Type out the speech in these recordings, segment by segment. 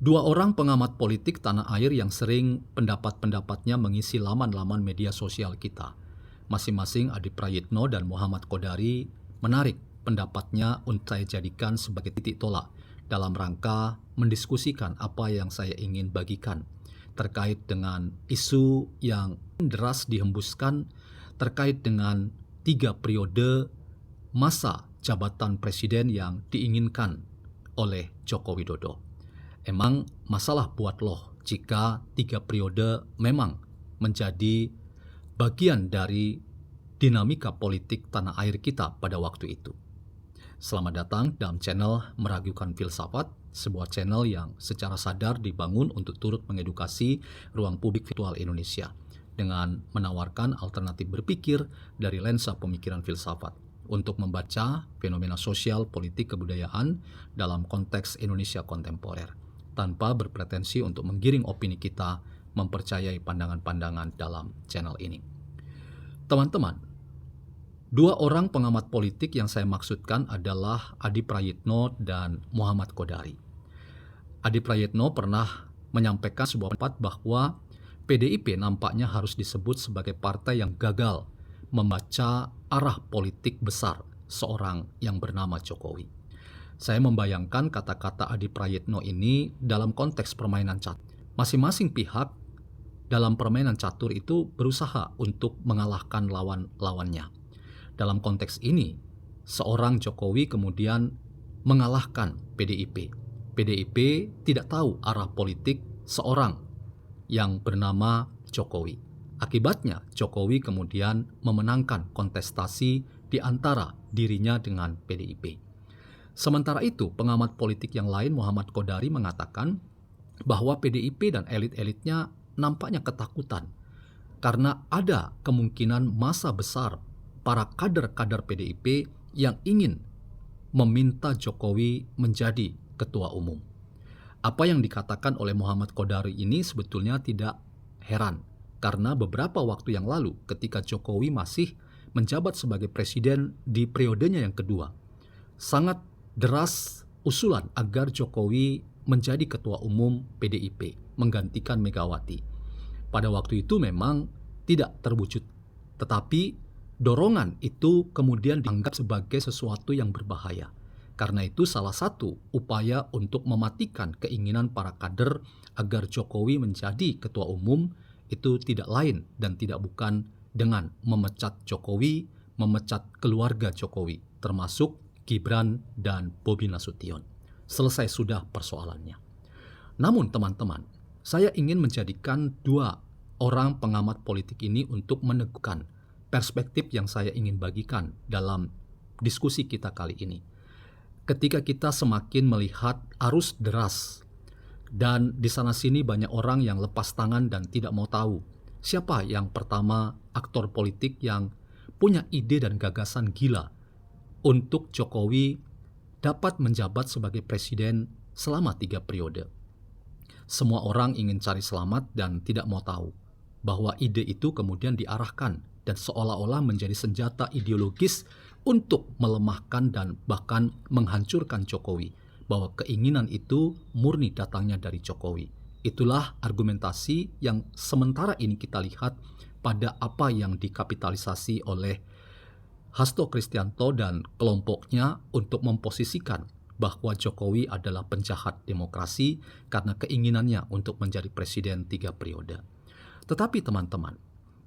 Dua orang pengamat politik tanah air yang sering pendapat-pendapatnya mengisi laman-laman media sosial kita. Masing-masing Adi Prayitno dan Muhammad Qodari menarik pendapatnya untuk saya jadikan sebagai titik tolak dalam rangka mendiskusikan apa yang saya ingin bagikan terkait dengan isu yang deras dihembuskan terkait dengan 3 periode masa jabatan presiden yang diinginkan oleh Joko Widodo. Emang masalah buat loh jika 3 periode memang menjadi bagian dari dinamika politik tanah air kita pada waktu itu. Selamat datang dalam channel Meragukan Filsafat, sebuah channel yang secara sadar dibangun untuk turut mengedukasi ruang publik virtual Indonesia dengan menawarkan alternatif berpikir dari lensa pemikiran filsafat untuk membaca fenomena sosial, politik, kebudayaan dalam konteks Indonesia kontemporer, tanpa berpretensi untuk menggiring opini kita mempercayai pandangan-pandangan dalam channel ini. Teman-teman, 2 orang pengamat politik yang saya maksudkan adalah Adi Prayitno dan Muhammad Qodari. Adi Prayitno pernah menyampaikan sebuah pendapat bahwa PDIP nampaknya harus disebut sebagai partai yang gagal membaca arah politik besar seorang yang bernama Jokowi. Saya membayangkan kata-kata Adi Prayitno ini dalam konteks permainan catur. Masing-masing pihak dalam permainan catur itu berusaha untuk mengalahkan lawan-lawannya. Dalam konteks ini, seorang Jokowi kemudian mengalahkan PDIP. PDIP tidak tahu arah politik seorang yang bernama Jokowi. Akibatnya, Jokowi kemudian memenangkan kontestasi di antara dirinya dengan PDIP. Sementara itu, pengamat politik yang lain Muhammad Qodari mengatakan bahwa PDIP dan elit-elitnya nampaknya ketakutan karena ada kemungkinan masa besar para kader-kader PDIP yang ingin meminta Jokowi menjadi ketua umum. Apa yang dikatakan oleh Muhammad Qodari ini sebetulnya tidak heran karena beberapa waktu yang lalu ketika Jokowi masih menjabat sebagai presiden di periodenya yang kedua, sangat deras usulan agar Jokowi menjadi ketua umum PDIP, menggantikan Megawati. Pada waktu itu memang tidak terwujud, tetapi dorongan itu kemudian dianggap sebagai sesuatu yang berbahaya. Karena itu salah satu upaya untuk mematikan keinginan para kader agar Jokowi menjadi ketua umum itu tidak lain dan tidak bukan dengan memecat Jokowi, memecat keluarga Jokowi, termasuk Gibran dan Bobi Nasution. Selesai sudah persoalannya. Namun teman-teman, saya ingin menjadikan 2 orang pengamat politik ini untuk meneguhkan perspektif yang saya ingin bagikan dalam diskusi kita kali ini. Ketika kita semakin melihat arus deras dan di sana-sini banyak orang yang lepas tangan dan tidak mau tahu siapa yang pertama aktor politik yang punya ide dan gagasan gila untuk Jokowi dapat menjabat sebagai presiden selama 3 periode. Semua orang ingin cari selamat dan tidak mau tahu bahwa ide itu kemudian diarahkan dan seolah-olah menjadi senjata ideologis untuk melemahkan dan bahkan menghancurkan Jokowi, bahwa keinginan itu murni datangnya dari Jokowi. Itulah argumentasi yang sementara ini kita lihat pada apa yang dikapitalisasi oleh Hasto Kristianto dan kelompoknya untuk memposisikan bahwa Jokowi adalah penjahat demokrasi karena keinginannya untuk menjadi presiden 3 periode. Tetapi teman-teman,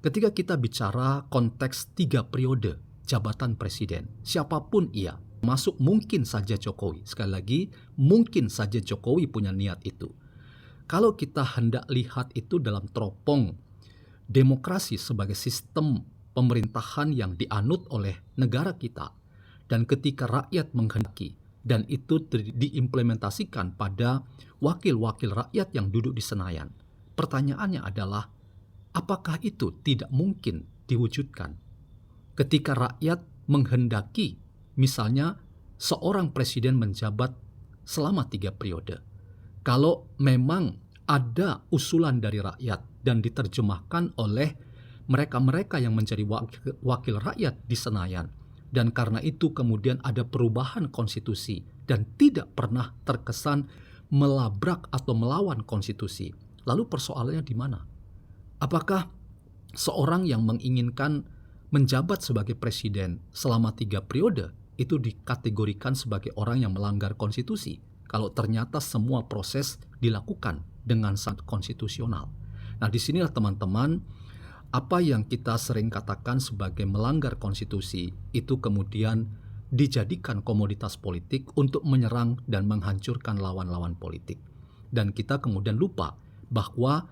ketika kita bicara konteks 3 periode jabatan presiden, siapapun ia, masuk mungkin saja Jokowi. Sekali lagi, mungkin saja Jokowi punya niat itu. Kalau kita hendak lihat itu dalam teropong demokrasi sebagai sistem pemerintahan yang dianut oleh negara kita, dan ketika rakyat menghendaki dan itu diimplementasikan pada wakil-wakil rakyat yang duduk di Senayan, pertanyaannya adalah apakah itu tidak mungkin diwujudkan ketika rakyat menghendaki misalnya seorang presiden menjabat selama 3 periode. Kalau memang ada usulan dari rakyat dan diterjemahkan oleh mereka-mereka yang menjadi wakil rakyat di Senayan, dan karena itu kemudian ada perubahan konstitusi dan tidak pernah terkesan melabrak atau melawan konstitusi. Lalu persoalannya di mana? Apakah seorang yang menginginkan menjabat sebagai presiden selama 3 periode itu dikategorikan sebagai orang yang melanggar konstitusi kalau ternyata semua proses dilakukan dengan sangat konstitusional? Nah, disinilah teman-teman, apa yang kita sering katakan sebagai melanggar konstitusi itu kemudian dijadikan komoditas politik untuk menyerang dan menghancurkan lawan-lawan politik. Dan kita kemudian lupa bahwa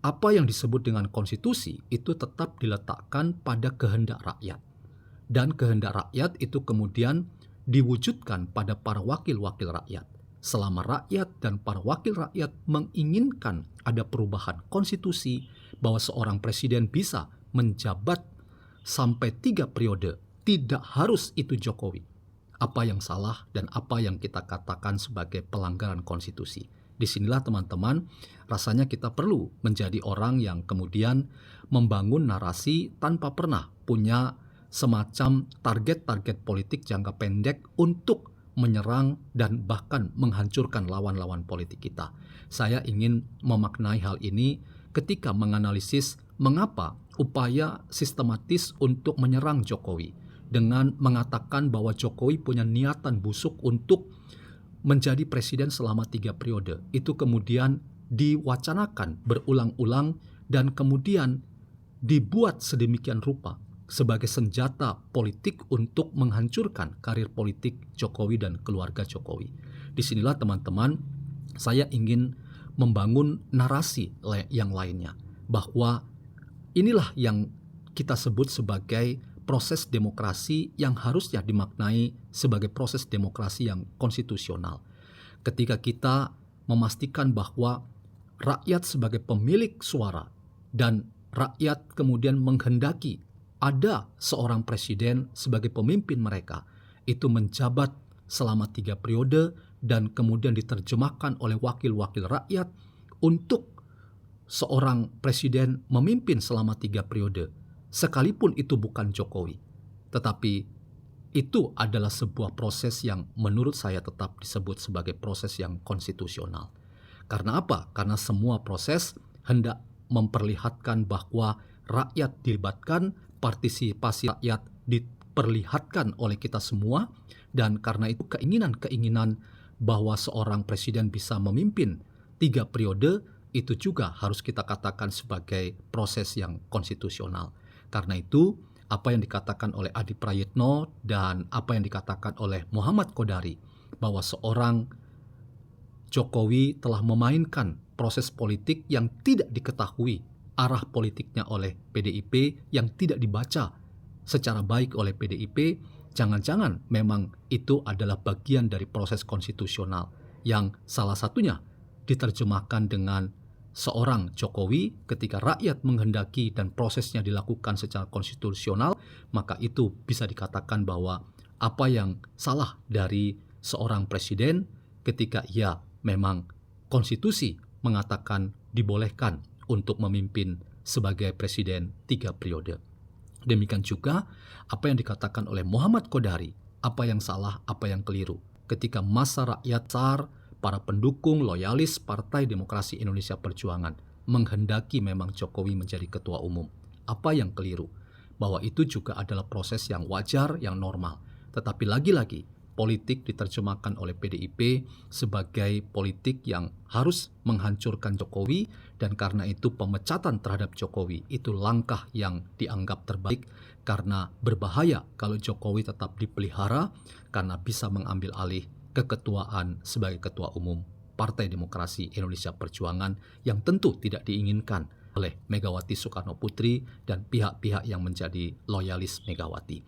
apa yang disebut dengan konstitusi itu tetap diletakkan pada kehendak rakyat. Dan kehendak rakyat itu kemudian diwujudkan pada para wakil-wakil rakyat. Selama rakyat dan para wakil rakyat menginginkan ada perubahan konstitusi, bahwa seorang presiden bisa menjabat sampai 3 periode, tidak harus itu Jokowi. Apa yang salah dan apa yang kita katakan sebagai pelanggaran konstitusi. Disinilah teman-teman, rasanya kita perlu menjadi orang yang kemudian membangun narasi tanpa pernah punya semacam target-target politik jangka pendek untuk menyerang dan bahkan menghancurkan lawan-lawan politik kita. Saya ingin memaknai hal ini ketika menganalisis mengapa upaya sistematis untuk menyerang Jokowi dengan mengatakan bahwa Jokowi punya niatan busuk untuk menjadi presiden selama 3 periode. Itu kemudian diwacanakan berulang-ulang dan kemudian dibuat sedemikian rupa sebagai senjata politik untuk menghancurkan karir politik Jokowi dan keluarga Jokowi. Disinilah teman-teman, saya ingin membangun narasi yang lainnya, bahwa inilah yang kita sebut sebagai proses demokrasi yang harusnya dimaknai sebagai proses demokrasi yang konstitusional. Ketika kita memastikan bahwa rakyat sebagai pemilik suara dan rakyat kemudian menghendaki ada seorang presiden sebagai pemimpin mereka, itu menjabat selama 3 periode dan kemudian diterjemahkan oleh wakil-wakil rakyat untuk seorang presiden memimpin selama 3 periode. Sekalipun itu bukan Jokowi, tetapi itu adalah sebuah proses yang menurut saya tetap disebut sebagai proses yang konstitusional. Karena apa? Karena semua proses hendak memperlihatkan bahwa rakyat dilibatkan, partisipasi rakyat diperlihatkan oleh kita semua, dan karena itu keinginan-keinginan bahwa seorang presiden bisa memimpin 3 periode itu juga harus kita katakan sebagai proses yang konstitusional. Karena itu, apa yang dikatakan oleh Adi Prayitno dan apa yang dikatakan oleh Muhammad Kodari, bahwa seorang Jokowi telah memainkan proses politik yang tidak diketahui arah politiknya oleh PDIP, yang tidak dibaca secara baik oleh PDIP, jangan-jangan memang itu adalah bagian dari proses konstitusional yang salah satunya diterjemahkan dengan seorang Jokowi ketika rakyat menghendaki dan prosesnya dilakukan secara konstitusional, maka itu bisa dikatakan bahwa apa yang salah dari seorang presiden ketika ia memang konstitusi mengatakan dibolehkan untuk memimpin sebagai presiden 3 periode. Demikian juga apa yang dikatakan oleh Muhammad Kodari, apa yang salah, apa yang keliru. Ketika masa rakyat SAR, para pendukung loyalis Partai Demokrasi Indonesia Perjuangan menghendaki memang Jokowi menjadi ketua umum. Apa yang keliru? Bahwa itu juga adalah proses yang wajar, yang normal. Tetapi lagi-lagi, politik diterjemahkan oleh PDIP sebagai politik yang harus menghancurkan Jokowi, dan karena itu pemecatan terhadap Jokowi itu langkah yang dianggap terbaik karena berbahaya kalau Jokowi tetap dipelihara karena bisa mengambil alih keketuaan sebagai ketua umum Partai Demokrasi Indonesia Perjuangan yang tentu tidak diinginkan oleh Megawati Soekarno Putri dan pihak-pihak yang menjadi loyalis Megawati.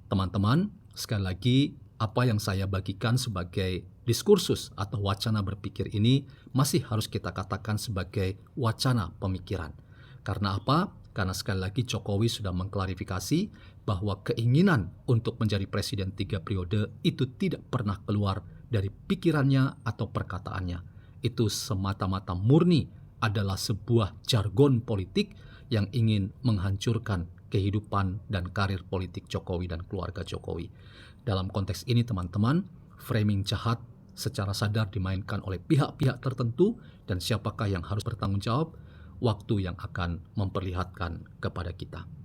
Teman-teman, sekali lagi apa yang saya bagikan sebagai diskursus atau wacana berpikir ini masih harus kita katakan sebagai wacana pemikiran. Karena apa? Karena sekali lagi Jokowi sudah mengklarifikasi bahwa keinginan untuk menjadi presiden 3 periode itu tidak pernah keluar dari pikirannya atau perkataannya. Itu semata-mata murni adalah sebuah jargon politik yang ingin menghancurkan kehidupan dan karir politik Jokowi dan keluarga Jokowi. Dalam konteks ini teman-teman, framing jahat secara sadar dimainkan oleh pihak-pihak tertentu dan siapakah yang harus bertanggung jawab? Waktu yang akan memperlihatkan kepada kita.